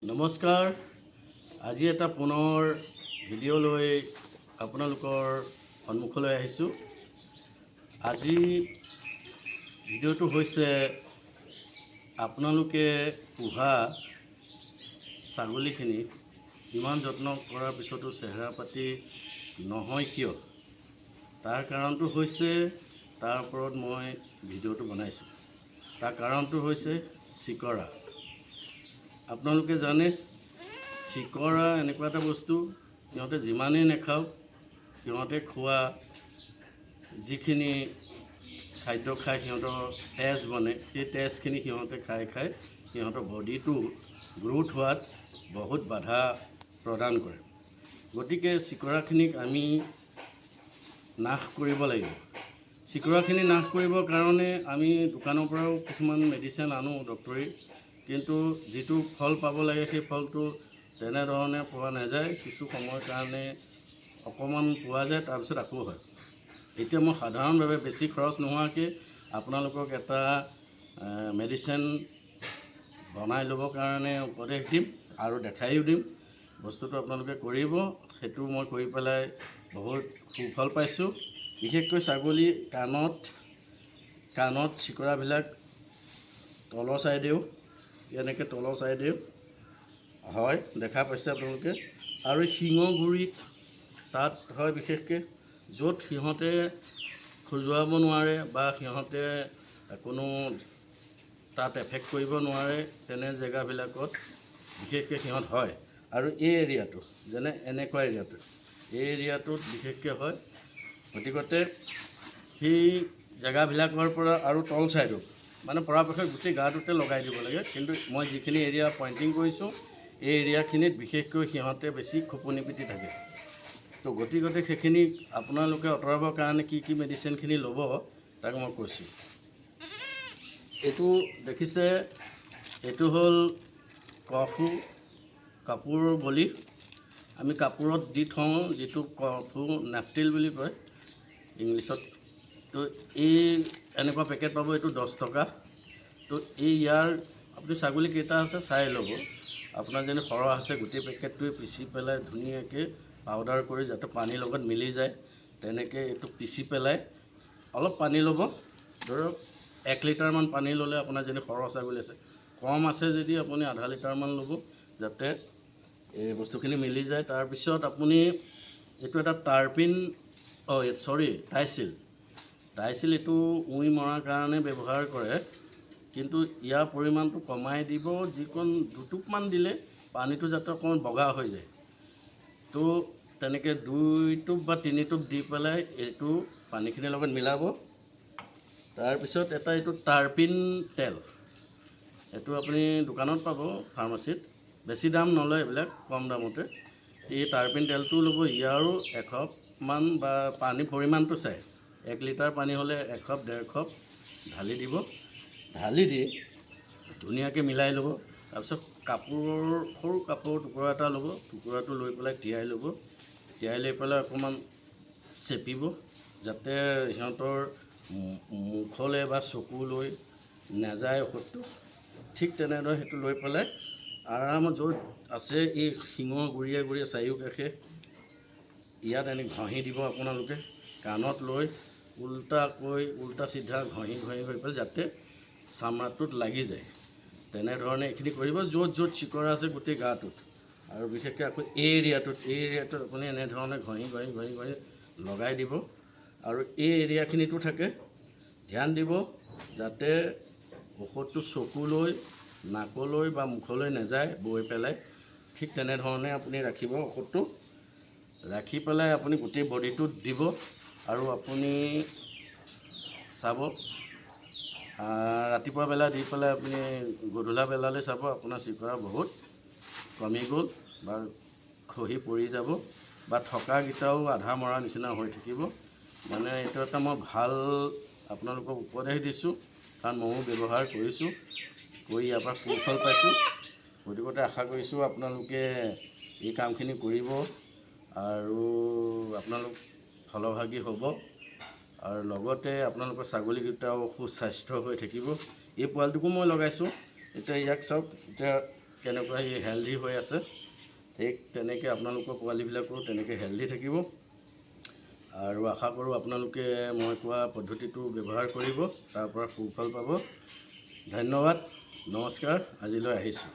নমস্কাৰ। আজি এটা পুনৰ ভিডিঅ' লৈ আপোনালোকৰ সন্মুখলৈ আহিছোঁ। আজি ভিডিঅ'টো হৈছে আপোনালোকে পোহা ছাগলীখিনি ইমান যত্ন কৰাৰ পিছতো চেহেৰা পাতি নহয় কিয়, তাৰ কাৰণটো হৈছে, তাৰ ওপৰত মই ভিডিঅ'টো বনাইছোঁ। তাৰ কাৰণটো হৈছে চিকৰা। আপোনালোকে জানে চিকৰা এনেকুৱা এটা বস্তু, সিহঁতে যিমানেই নাখাওক, সিহঁতে খোৱা যিখিনি খাদ্য খাই সিহঁতৰ তেজ বনে, সেই তেজখিনি সিহঁতে খাই সিহঁতৰ বডিটো গ্ৰোথ হোৱাত বহুত বাধা প্ৰদান কৰে। গতিকে চিকৰাখিনিক আমি নাশ কৰিব লাগিব। চিকৰাখিনি নাশ কৰিবৰ কাৰণে আমি দোকানৰ পৰাও কিছুমান মেডিচিন আনো ডক্তৰী, কিন্তু যিটো ফল পাব লাগে সেই ফলটো তেনেধৰণে পোৱা নাযায়। কিছু সময়ৰ কাৰণে অকণমান পোৱা যায়, তাৰপিছত আকৌ হয়। এতিয়া মই সাধাৰণভাৱে বেছি খৰচ নোহোৱাকৈ আপোনালোকক এটা মেডিচিন বনাই ল'বৰ কাৰণে উপদেশ দিম আৰু দেখাইও দিম। বস্তুটো আপোনালোকে কৰিব, সেইটো মই কৰি পেলাই বহুত সুফল পাইছোঁ। বিশেষকৈ ছাগলী কাণত চিকৰাবিলাক তলৰ ছাইডেও, এনেকৈ তলৰ ছাইডেও হয়, দেখা পাইছে আপোনালোকে। আৰু শিঙৰ গুৰিত তাত হয় বিশেষকৈ, য'ত সিহঁতে খজুৱাব নোৱাৰে বা সিহঁতে কোনো তাত এফেক্ট কৰিব নোৱাৰে, তেনে জেগাবিলাকত বিশেষকৈ সিহঁত হয়। আৰু এই এৰিয়াটো, যেনে এনেকুৱা এই এৰিয়াটোত বিশেষকৈ হয়। গতিকতে সেই জেগাবিলাকৰ পৰা আৰু তল ছাইডো মানে পৰাপক্ষত গোটেই গাটোতে লগাই দিব লাগে। কিন্তু মই যিখিনি এৰিয়া পইণ্টিং কৰিছোঁ, এই এৰিয়াখিনিত বিশেষকৈ সিহঁতে বেছি খোপনি পিটি থাকে। তো গতিকতে সেইখিনি আপোনালোকে আঁতৰাবৰ কাৰণে কি মেডিচিনখিনি ল'ব, তাক মই কৈছোঁ। এইটো দেখিছে, এইটো হ'ল কফু কাপোৰৰ বলি। আমি কাপোৰত দি থওঁ, যিটো কফু নেপটিল বুলি কয় ইংলিছত। তো এই এনেকুৱা পেকেট পাব, এইটো 10 টকা। তো ইয়াৰ আপুনি ছাগলী কেইটা আছে চাই ল'ব। আপোনাৰ যেনে সৰহ আছে, গোটেই পেকেটটোৱে পিচি পেলাই ধুনীয়াকৈ পাউডাৰ কৰি, যাতে পানীৰ লগত মিলি যায়, তেনেকৈ এইটো পিচি পেলাই অলপ পানী ল'ব। ধৰক 1 লিটাৰমান পানী ল'লে, আপোনাৰ যেনে সৰহ ছাগলী আছে, কম আছে যদি আপুনি আধা লিটাৰমান ল'ব, যাতে এই বস্তুখিনি মিলি যায়। তাৰপিছত আপুনি এইটো এটা টাইছিল এইটো উই মৰাৰ কাৰণে ব্যৱহাৰ কৰে, কিন্তু ইয়াৰ পৰিমাণটো কমাই দিব। যিকণ দুটোপমান দিলে পানীটো যাতে অকণমান বগা হৈ যায়। তো তেনেকৈ 2 টোপ বা 3 টোপ দি পেলাই এইটো পানীখিনিৰ লগত মিলাব। তাৰপিছত এইটো টাৰ্পিন তেল, এইটো আপুনি দোকানত পাব, ফাৰ্মাচীত। বেছি দাম নলয়, এইবিলাক কম দামতে। এই টাৰ্পিন তেলটো ল'ব। ইয়াৰো 1 কাপমান বা পানীৰ পৰিমাণটো চাই, 1 লিটাৰ পানী হ'লে 1 কাপ 1.5 কাপ ঢালি দিব। ঢালি দি ধুনীয়াকৈ মিলাই ল'ব। তাৰপিছত সৰু কাপোৰৰ টুকুৰা এটা ল'ব। টুকুৰাটো লৈ পেলাই তিয়াই ল'ব। তিয়াই লৈ পেলাই অকণমান চেপিব, যাতে সিহঁতৰ মুখলৈ বা চকুলৈ নাযায় ঔষধটো। ঠিক তেনেদৰে সেইটো লৈ পেলাই আৰামত য'ত আছে এই শিঙৰ গুৰিয়ে চাৰিওকাষে ইয়াত এনে ঘঁহি দিব আপোনালোকে। কাণত লৈ উল্টা চিধা ঘঁহি পেলাই যাতে চামৰাটোত লাগি যায়, তেনেধৰণে এইখিনি কৰিব। য'ত চিকৰা আছে গোটেই গাটোত, আৰু বিশেষকৈ আকৌ এই এৰিয়াটোত আপুনি এনেধৰণে ঘঁহি লগাই দিব। আৰু এই এৰিয়াখিনিতো থাকে, ধ্যান দিব যাতে ঔষধটো চকুলৈ, নাকলৈ বা মুখলৈ নাযায় বৈ পেলাই। ঠিক তেনেধৰণে আপুনি ৰাখিব ঔষধটো। ৰাখি পেলাই আপুনি গোটেই বডিটোত দিব। আৰু আপুনি চাব, ৰাতিপুৱা বেলা দি পেলাই আপুনি গধূলা বেলালৈ চাব, আপোনাৰ চিকৰা বহুত কমি গ'ল বা খহি পৰি যাব, বা থকাকেইটাও আধা মৰা নিচিনা হৈ থাকিব। মানে এইটো এটা মই ভাল আপোনালোকক উপদেশ দিছোঁ, কাৰণ ময়ো ব্যৱহাৰ কৰিছোঁ, কৰি ইয়াৰ পৰা সুফল পাইছোঁ। গতিকে আশা কৰিছোঁ আপোনালোকে এই কামখিনি কৰিব আৰু আপোনালোক ফলভাগী হ'ব, আৰু লগতে আপোনালোকৰ ছাগলীকেইটাও সুস্বাস্থ্য হৈ থাকিব। এই পোৱালিটোকো মই লগাইছোঁ। এতিয়া ইয়াক চাওক, এতিয়া কেনেকুৱা সি হেল্ডি হৈ আছে, ঠিক তেনেকৈ আপোনালোকৰ পোৱালিবিলাকো তেনেকৈ হেল্ডি থাকিব। আৰু আশা কৰোঁ আপোনালোকে মই কোৱা পদ্ধতিটো ব্যৱহাৰ কৰিব, তাৰ পৰা সুফল পাব। ধন্যবাদ, নমস্কাৰ, আজিলৈ আহিছোঁ।